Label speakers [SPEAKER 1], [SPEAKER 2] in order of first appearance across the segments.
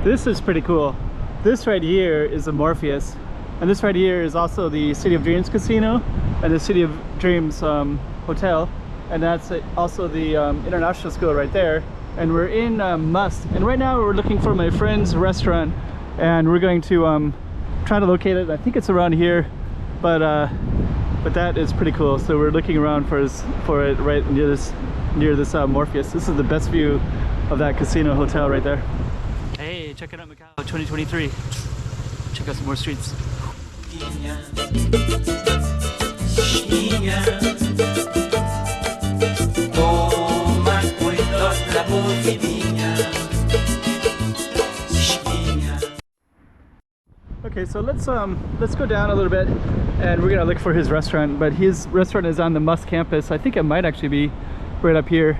[SPEAKER 1] This is pretty cool. This right here is a Morpheus, and this right here is also the City of Dreams Casino and the City of Dreams Hotel, and that's also the international school right there. And we're in Must, and right now we're looking for my friend's restaurant, and we're going to try to locate it. I think it's around here, but that is pretty cool. So we're looking around for it right near this Morpheus. This is the best view of that casino hotel right there. Hey, check it out, Macau 2023. Check out some more streets. Okay, so let's go down a little bit, and we're gonna look for his restaurant. But his restaurant is on the Must campus. I think it might actually be right up here,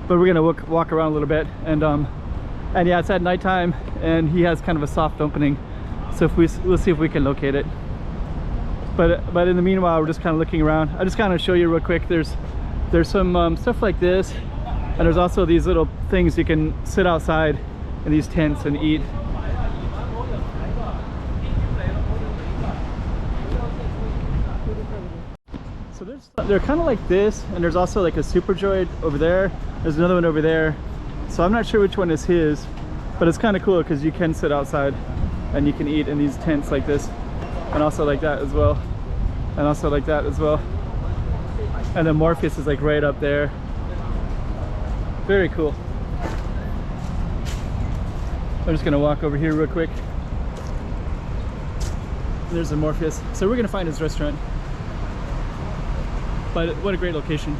[SPEAKER 1] but we're gonna walk around a little bit, and yeah, it's at nighttime, and he has kind of a soft opening, so we'll see if we can locate it. But in the meanwhile, we're just kind of looking around. I'll just kind of show you real quick. There's some stuff like this, and there's also these little things you can sit outside in these tents and eat. So they're kind of like this, and there's also like a Superjoy over there. There's another one over there. So I'm not sure which one is his, but it's kind of cool because you can sit outside and you can eat in these tents like this, and also like that as well, and also like that as well. And then Morpheus is like right up there. Very cool. I'm just gonna walk over here real quick. There's the Morpheus. So we're gonna find his restaurant. But what a great location.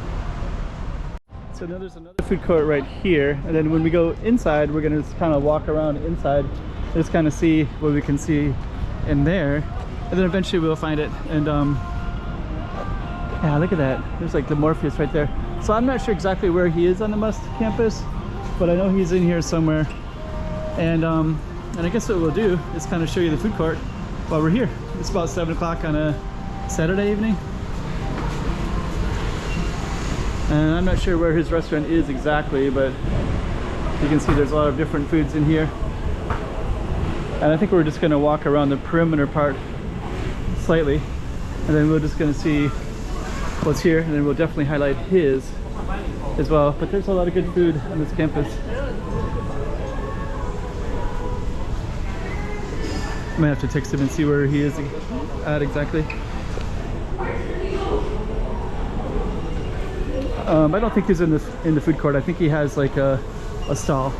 [SPEAKER 1] So now there's another food court right here, and then when we go inside, we're gonna just kind of walk around inside, just kind of see what we can see in there, and then eventually we'll find it. And yeah, look at that. There's like the Morpheus right there. So I'm not sure exactly where he is on the Must campus, but I know he's in here somewhere. And I guess what we'll do is kind of show you the food court while we're here. It's about 7 o'clock on a Saturday evening. And I'm not sure where his restaurant is exactly, but you can see there's a lot of different foods in here. And I think we're just gonna walk around the perimeter part slightly, and then we're just gonna see what's here, and then we'll definitely highlight his as well. But there's a lot of good food on this campus. I might have to text him and see where he is at exactly. I don't think he's in the food court. I think he has like a stall.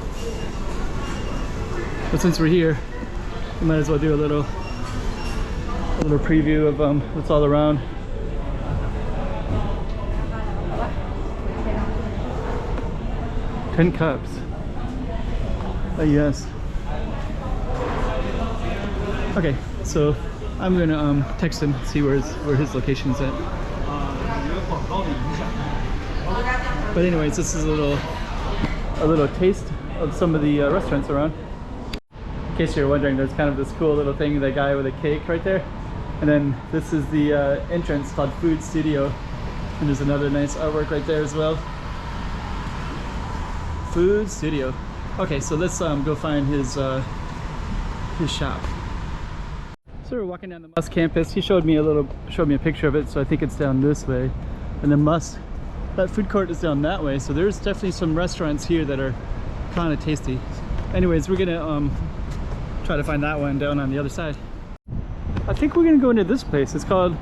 [SPEAKER 1] But since we're here, we might as well do a little preview of what's all around. $10 cups. Oh yes. Okay, so I'm gonna text him, see where his location's at. But anyways, this is a little taste of some of the restaurants around. In case you're wondering, there's kind of this cool little thing, the guy with a cake right there. And then this is the entrance called Food Studio. And there's another nice artwork right there as well. Food Studio. Okay, so let's go find his shop. So we're walking down the Must campus. He showed me a picture of it, so I think it's down this way. And then that food court is down that way, so there's definitely some restaurants here that are kind of tasty. Anyways, we're gonna try to find that one down on the other side. I think we're gonna go into this place. It's called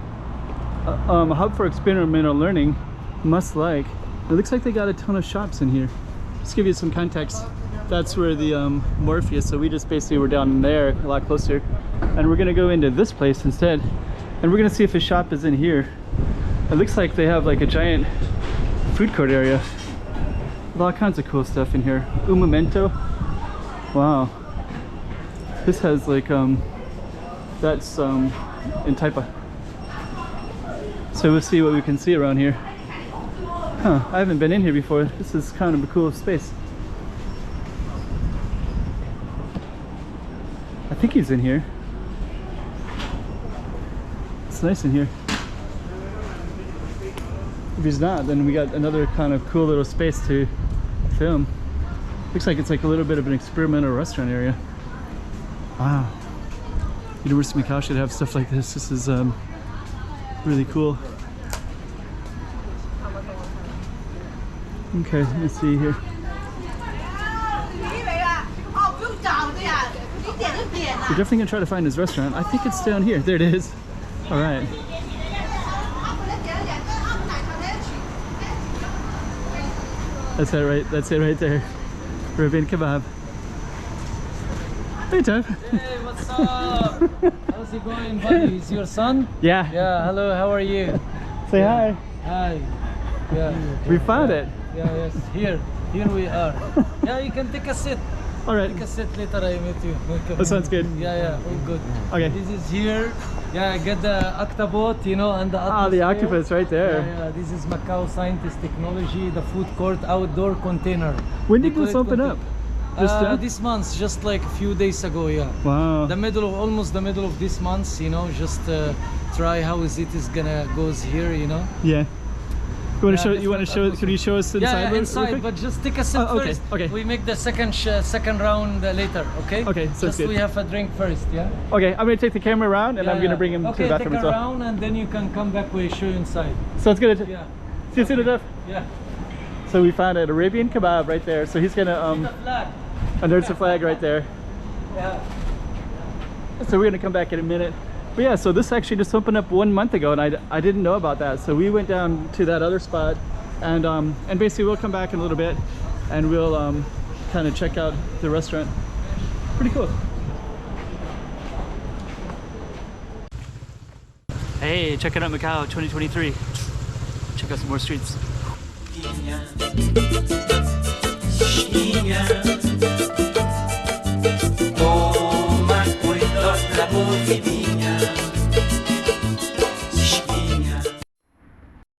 [SPEAKER 1] a hub for experimental learning, Must Like. It looks like they got a ton of shops in here. Just to give you some context, that's where the Morpheus, so we just basically were down there a lot closer, and we're gonna go into this place instead, and we're gonna see if his shop is in here. It looks like they have like a giant food court area with all kinds of cool stuff in here. Un momento. Wow. This has like that's in Taipa. So we'll see what we can see around here. Huh, I haven't been in here before. This is kind of a cool space. I think he's in here. It's nice in here. If he's not, then we got another kind of cool little space to film. Looks like it's like a little bit of an experimental restaurant area. Wow. University of Macau should have stuff like this. This is really cool. Okay, let me see here. We're definitely gonna try to find his restaurant. I think it's down here. There it is. All right. That's it right. That's it right there. Arabian kebab. Hey, Taipa.
[SPEAKER 2] Hey, what's up? How's it going, buddy? Is your son?
[SPEAKER 1] Yeah.
[SPEAKER 2] Yeah. Hello. How are you?
[SPEAKER 1] Say hi.
[SPEAKER 2] Hi. Yeah.
[SPEAKER 1] We found it.
[SPEAKER 2] Yeah. Yes. Here we are. Yeah. You can take a seat.
[SPEAKER 1] All right.
[SPEAKER 2] Take a seat later. I meet you.
[SPEAKER 1] That sounds good.
[SPEAKER 2] Yeah. All good.
[SPEAKER 1] Okay.
[SPEAKER 2] This is here. Yeah. I get the octobot, you know, and the
[SPEAKER 1] The octopus right there.
[SPEAKER 2] Yeah. This is Macau Scientist Technology, the food court outdoor container.
[SPEAKER 1] When did this open up?
[SPEAKER 2] This month, just like a few days ago. Yeah.
[SPEAKER 1] Wow.
[SPEAKER 2] Almost the middle of this month, you know, just try how is gonna goes here, you know.
[SPEAKER 1] Yeah. You want to show?
[SPEAKER 2] Yeah,
[SPEAKER 1] You want to show? Can you show us inside?
[SPEAKER 2] Yeah,
[SPEAKER 1] real
[SPEAKER 2] inside,
[SPEAKER 1] quick?
[SPEAKER 2] but just take a sip
[SPEAKER 1] Oh, okay,
[SPEAKER 2] first.
[SPEAKER 1] okay.
[SPEAKER 2] We make the second round later, okay?
[SPEAKER 1] Okay, sounds
[SPEAKER 2] just
[SPEAKER 1] good.
[SPEAKER 2] we have a drink first, yeah?
[SPEAKER 1] Okay, I'm gonna take the camera around and
[SPEAKER 2] Yeah,
[SPEAKER 1] I'm gonna
[SPEAKER 2] yeah.
[SPEAKER 1] bring him to the
[SPEAKER 2] Okay,
[SPEAKER 1] bathroom
[SPEAKER 2] take
[SPEAKER 1] as
[SPEAKER 2] a
[SPEAKER 1] well.
[SPEAKER 2] round and then you can come back. We show you inside.
[SPEAKER 1] Sounds good.
[SPEAKER 2] Yeah.
[SPEAKER 1] See you soon, Jeff.
[SPEAKER 2] Yeah.
[SPEAKER 1] So we found an Arabian kebab right there. So he's gonna
[SPEAKER 2] The flag.
[SPEAKER 1] and there's the flag right there.
[SPEAKER 2] Yeah.
[SPEAKER 1] So we're gonna come back in a minute. But yeah, so this actually just opened up 1 month ago, and I didn't know about that. So we went down to that other spot, and basically we'll come back in a little bit, and we'll kind of check out the restaurant. Pretty cool. Hey, checking out Macau 2023. Check out some more streets.